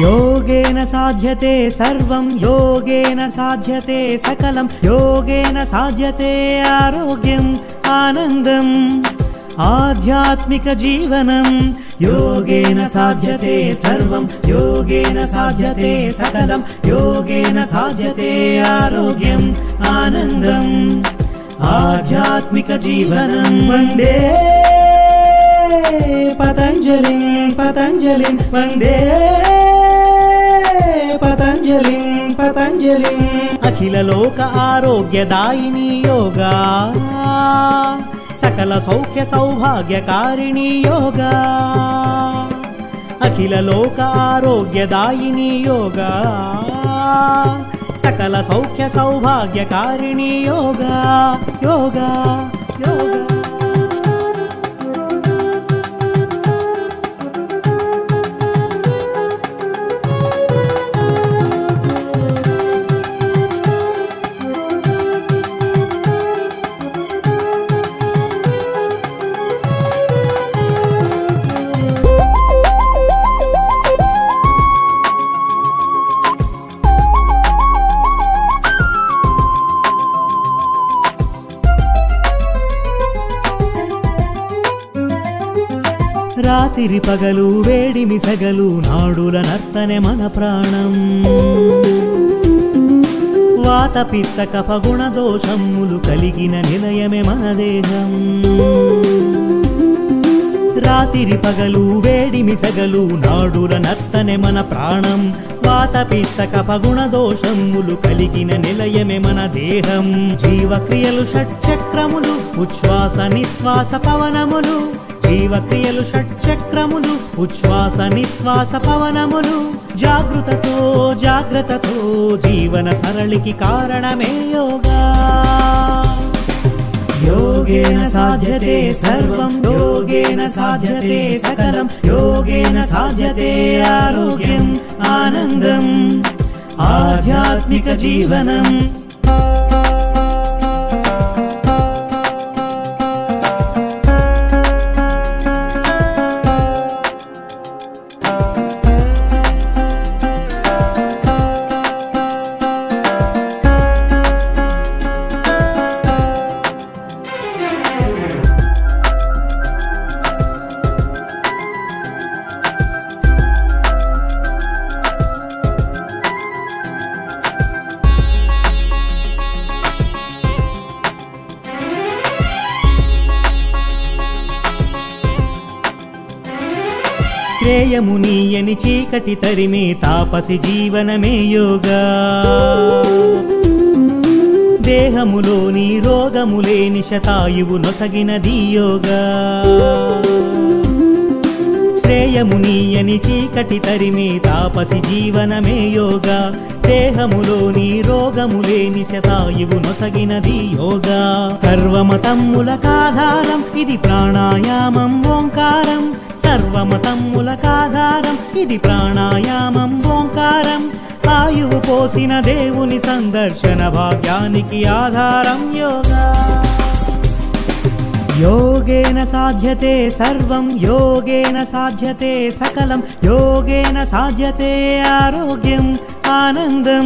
योगेन साध्यते सर्वं योगेन साध्यते सकलं योगेन साध्यते आरोग्यम् आनन्दम् आध्यात्मिक जीवनं योगेन साध्यते सर्वं योगेन साध्यते सकलं योगेन साध्यते आरोग्यम् आनन्दम् आध्यात्मिक जीवनं वन्दे पतञ्जलिं पतञ्जलिं वन्दे पतञ्जलिं अखिल लोक आरोग्यदायिनी योगा सकल सौख्य सौभाग्यकारिणी योगा अखिल लोक आरोग्यदायिनी योगा सकल सौख्य सौभाग्यकारिणी योगा योगा योगा రాత్రి పగలు వేడిమి సగలు నాడుల నర్తనే మన ప్రాణం వాత పిత్త కఫ గుణ దోషములు కలిగిన నిలయమే మన దేహం రాత్రి పగలు వేడిమి సగలు నాడుల నర్తనే మన ప్రాణం వాత పిత్త కఫ గుణ దోషములు కలిగిన నిలయమే మన దేహం జీవక్రియలు షట్చక్రములు ఉచ్ఛ్వాస నిశ్వాస పవనములు జీవక్రియలు షట్చక్రములు ఉచ్ఛ్వాస నిశ్వాస పవనములు జాగ్రత్తతో జీవన సరళికి కారణమే యోగా योगेन साध्यते सर्वं योगेन साध्यते सकलं योगेन साध्यते आरोग्यम् आनन्दम् आध्यात्मिक जीवनम् శ్రేయమునీయని చీకటి తరిమే తాపసి జీవనమే యోగా దేహములోని రోగములేని శతాయువు నొసగినది యోగా శ్రేయమునీయని చీకటి తరిమే తాపసి జీవనమే యోగా దేహములోని రోగములేని శతాయువు నొసగినది యోగా సర్వమతమ్ములకాధారం ఇది ప్రాణాయామం ఓంకారం సర్వమతమ్ములకాధారం ఇది ప్రాణాయామం ఓంకారం ఆయువు పోసిన దేవుని సందర్శన భాగ్యానికి ఆధారం యోగా योगेन साध्यते सर्वं योगेन साध्यते सकलं योगेन साध्यते आरोग्यम् आनन्दम्